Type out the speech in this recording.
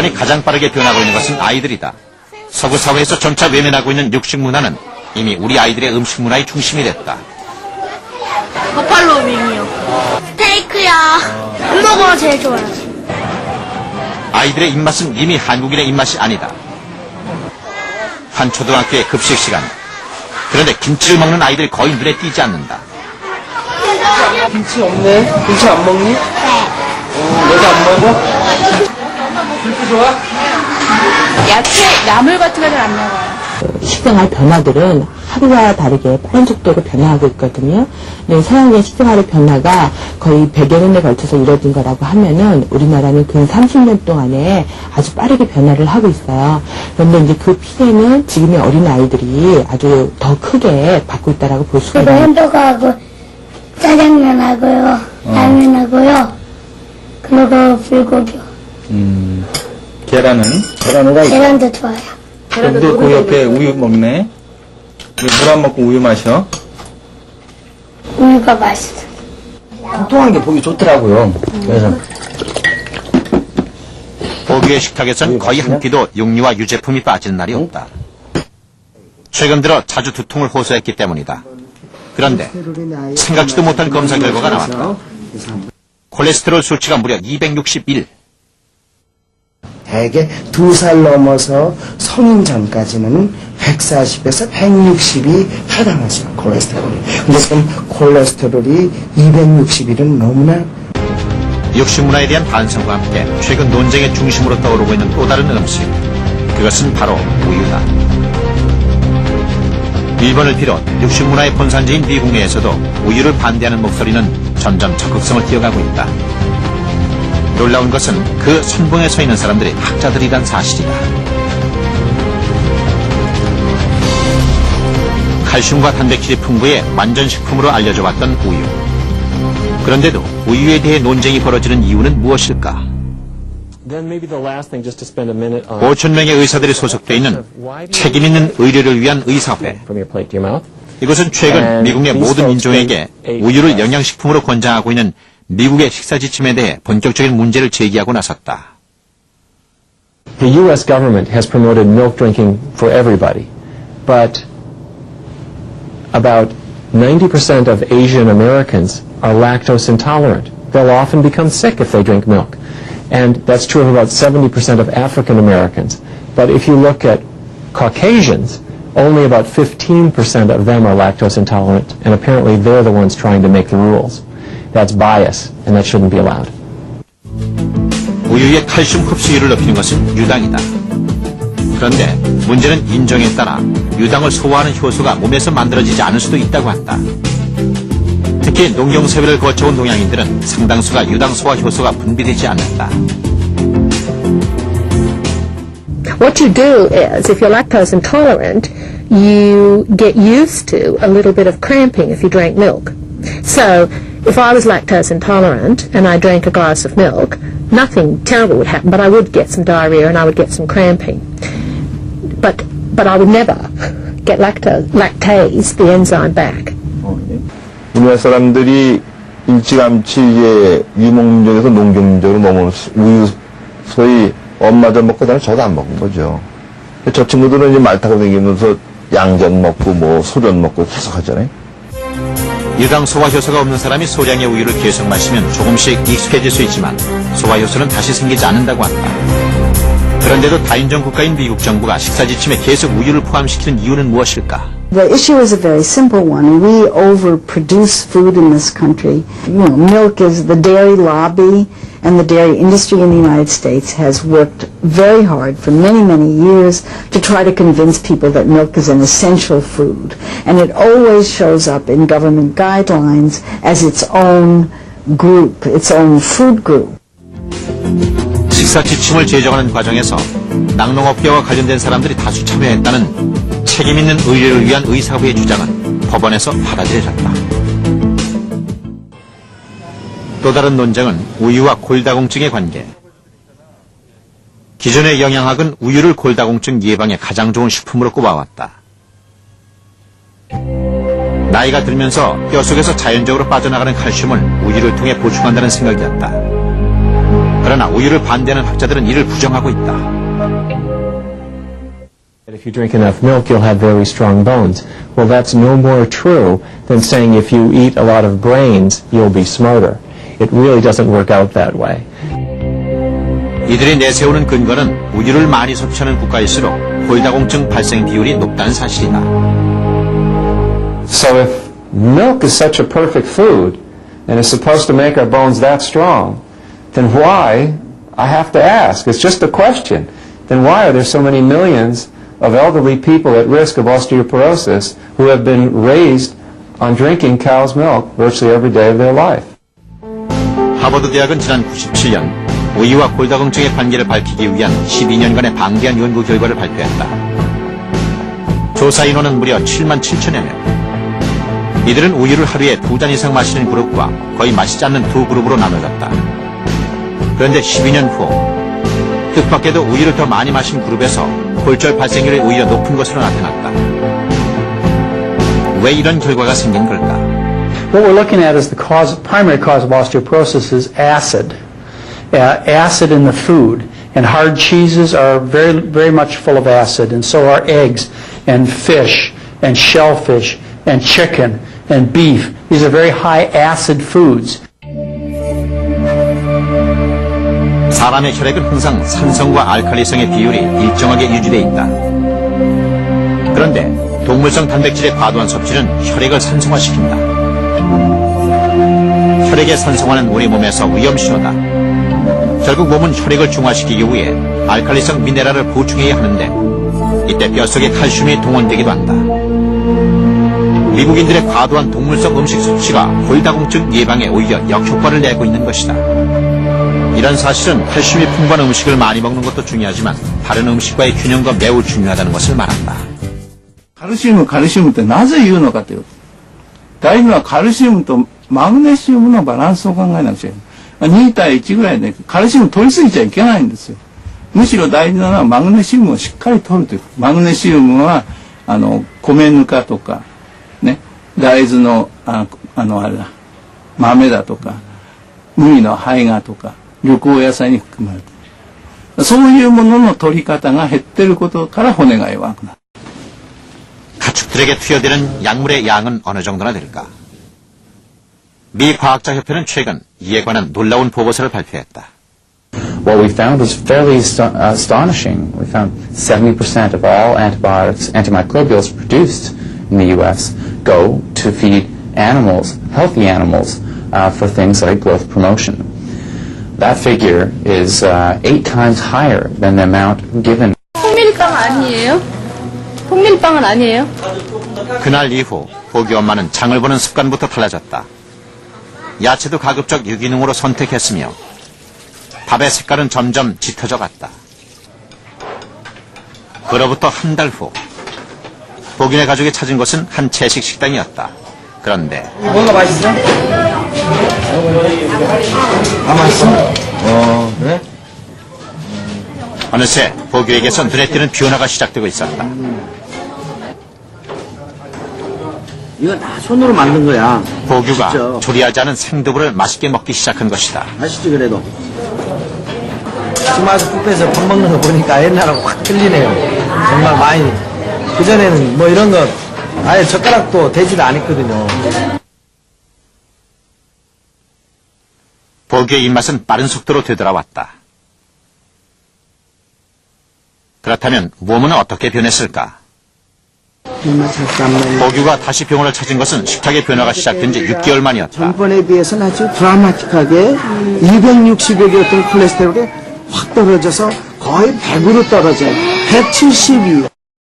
세계관이 가장 빠르게 변하고 있는 것은 아이들이다. 서구 사회에서 점차 외면하고 있는 육식 문화는 이미 우리 아이들의 음식 문화의 중심이 됐다. 버팔로 윙이요. 스테이크야. 햄버거가 제일 좋아요. 아이들의 입맛은 이미 한국인의 입맛이 아니다. 한 초등학교의 급식 시간. 그런데 김치를 먹는 아이들이 거의 눈에 띄지 않는다. 김치 없네? 김치 안 먹니? 네. 너도 안 먹어? 김치 좋아? 야채, 나물 같은 거 잘 안 먹어요. 식생활 변화들은 하루와 다르게 빠른 속도로 변화하고 있거든요. 네, 서양의 식생활의 변화가 거의 100여 년에 걸쳐서 이루어진 거라고 하면은 우리나라는 근 30년 동안에 아주 빠르게 변화를 하고 있어요. 그런데 이제 그 피해는 지금의 어린 아이들이 아주 더 크게 받고 있다라고 볼 수가 있어요. 햄버거하고 짜장면하고요, 라면하고요, 그리고 불고기요. 계란은? 계란도 좋아요. 그런데 그 옆에 우유 먹네? 왜 물 안 먹고 우유 마셔? 우유가 맛있어요. 통통한 게 보기 좋더라고요. 그래서 보기의 식탁에선 거의 한 끼도 육류와 유제품이 빠지는 날이 없다. 최근 들어 자주 두통을 호소했기 때문이다. 그런데 생각지도 못한 검사 결과가 나왔다. 콜레스테롤 수치가 무려 261. 대개 2살 넘어서 성인 전까지는 140에서 160이 해당하죠, 콜레스테롤이. 근데 지금 콜레스테롤이 261은 너무나 육식 문화에 대한 반성과 함께 최근 논쟁의 중심으로 떠오르고 있는 또 다른 음식. 그것은 바로 우유다. 일본을 비롯 육식 문화의 본산지인 미국 내에서도 우유를 반대하는 목소리는 점점 적극성을 띄어가고 있다. 놀라운 것은 그 선봉에 서 있는 사람들이 학자들이란 사실이다. 칼슘과 단백질이 풍부해 완전식품으로 알려져 왔던 우유. 그런데도 우유에 대해 논쟁이 벌어지는 이유는 무엇일까? 5,000명의 의사들이 소속돼 있는 책임있는 의료를 위한 의사회. 이것은 최근 미국 내 모든 인종에게 우유를 영양식품으로 권장하고 있는 미국의 식사 지침에 대해 본격적인 문제를 제기하고 나섰다. The U.S. government has promoted milk drinking for everybody, but about 90% of Asian Americans are lactose intolerant. They'll often become sick if they drink milk. And that's true of about 70% of African Americans. But if you look at Caucasians, only about 15% of them are lactose intolerant, and apparently they're the ones trying to make the rules. That's bias, and that shouldn't be allowed. 우유의 칼슘 흡수율을 높이는 것은 유당이다. 그런데 문제는 인종에 따라 유당을 소화하는 효소가 몸에서 만들어지지 않을 수도 있다고 한다. 특히 농경세회를 거쳐온 동양인들은 상당수가 유당 소화 효소가 분비되지 않는다. What you do is, if you're lactose intolerant, you get used to a little bit of cramping if you drink milk. So, if I was lactose intolerant and I drank a glass of milk, nothing terrible would happen, but I would get some diarrhea and I would get some cramping. But I would never get lactase, the enzyme back. 우리나라 사람들이 일찌감치 이제 유목민족에서 농경민족으로 넘어온 우유, 소위 엄마들 먹고 다는 저도 안 먹은 거죠. 저 친구들은 이제 말 타고 다니면서 양전 먹고 뭐 소련 먹고 계속 하잖아요. 유당 소화 효소가 없는 사람이 소량의 우유를 계속 마시면 조금씩 익숙해질 수 있지만 소화 효소는 다시 생기지 않는다고 한다. 그런데도 다인종 국가인 미국 정부가 식사 지침에 계속 우유를 포함시키는 이유는 무엇일까? The issue is a very simple one. We overproduce food in this country. Milk is the dairy lobby, and the dairy industry in the United States has worked very hard for many, many years to try to convince people that milk is an essential food. And it always shows up in government guidelines as its own group, its own food group. 식사 지침을 제정하는 과정에서 낙농업계와 관련된 사람들이 다수 참여했다는 책임있는 의료를 위한 의사회의 주장은 법원에서 받아들여졌다. 또 다른 논쟁은 우유와 골다공증의 관계. 기존의 영양학은 우유를 골다공증 예방에 가장 좋은 식품으로 꼽아왔다. 나이가 들면서 뼈 속에서 자연적으로 빠져나가는 칼슘을 우유를 통해 보충한다는 생각이었다. 그러나 우유를 반대하는 학자들은 이를 부정하고 있다. If you drink enough milk, you'll have very strong bones. Well, that's no more true than saying if you eat a lot of brains, you'll be smarter. It really doesn't work out that way. 이들이 내세우는 근거는 우유를 많이 섭취하는 국가일수록 골다공증 발생 비율이 높다는 사실이다. So if milk is such a perfect food and is supposed to make our bones that strong, then why, I have to ask, it's just a question, then why are there so many millions of elderly people at risk of osteoporosis who have been raised on drinking cow's milk virtually every day of their life? 하버드 대학은 지난 97년 우유와 골다공증의 관계를 밝히기 위한 12년간의 방대한 연구 결과를 발표했다. 조사 인원은 무려 7만 7천여 명. 이들은 우유를 하루에 2잔 이상 마시는 그룹과 거의 마시지 않는 두 그룹으로 나눠졌다. 그런데 12년 후 뜻밖에도 우유를 더 많이 마신 그룹에서 골절 발생률이 오히려 높은 것으로 나타났다. 왜 이런 결과가 생긴 걸까? What we're looking at is the primary cause of osteoporosis is acid. Acid in the food. And hard cheeses are very much full of acid, and so are eggs and fish and shellfish and chicken and beef. These are very high acid foods. 사람의 혈액은 항상 산성과 알칼리성의 비율이 일정하게 유지되어 있다. 그런데 동물성 단백질의 과도한 섭취는 혈액을 산성화시킨다. 혈액의 산성화는 우리 몸에서 위험시효다. 결국 몸은 혈액을 중화시키기 위해 알칼리성 미네랄을 보충해야 하는데 이때 뼛속에 칼슘이 동원되기도 한다. 미국인들의 과도한 동물성 음식 섭취가 골다공증 예방에 오히려 역효과를 내고 있는 것이다. 이런 사실은 칼슘이 풍부한 음식을 많이 먹는 것도 중요하지만 다른 음식과의 균형도 매우 중요하다는 것을 말한다. 칼슘ってなぜ言うのかというと、大事なのはカルシウムとマグネシウムのバランスを考えなくちゃいけない。2対1ぐらいでカルシウム取りすぎちゃいけないんですよ。むしろ大事なのはマグネシウムをしっかり取るという。マグネシウムは米ぬかとかね、大豆のあれだ、豆だとか麦の胚芽とか緑黄野菜に含まれている。そういうものの取り方が減っていることから骨が弱くなる。 가축들에게 투여되는 약물의 양은 어느 정도나 될까? 미 과학자 협회는 최근 이에 관한 놀라운 보고서를 발표했다. What we found was fairly astonishing. We found 70% of all antibiotics, antimicrobials produced in the U.S. go to feed animals, healthy animals, for things like growth promotion. That figure is 8 times higher than the amount given. 통밀빵 아니에요? 통밀빵은 아니에요? 그날 이후 보기 엄마는 장을 보는 습관부터 달라졌다. 야채도 가급적 유기농으로 선택했으며 밥의 색깔은 점점 짙어져 갔다. 그로부터 한 달 후 보기네 가족이 찾은 곳은 한 채식 식당이었다. 그런데 뭔가 맛있어? 아 맛있어? 그래? 어느새 보규에게서 눈에 띄는 변화가 시작되고 있었다. 이거 다 손으로 만든 거야. 보규가 진짜. 조리하지 않은 생두부를 맛있게 먹기 시작한 것이다. 맛있지 그래도. 주마스 뷔페에서 밥 먹는 거 보니까 옛날하고 확 틀리네요. 정말 많이. 그전에는 뭐 이런 거 아예 젓가락도 대지도 않았거든요. 보규의 입맛은 빠른 속도로 되돌아왔다. 그렇다면 몸은 어떻게 변했을까? 보규가 다시 병원을 찾은 것은 식탁의 변화가 시작된 지 6개월 만이었다. 전번에 비해서는 아주 드라마틱하게 260여 개였던 콜레스테롤이 확 떨어져서 거의 100으로 떨어져요. 172.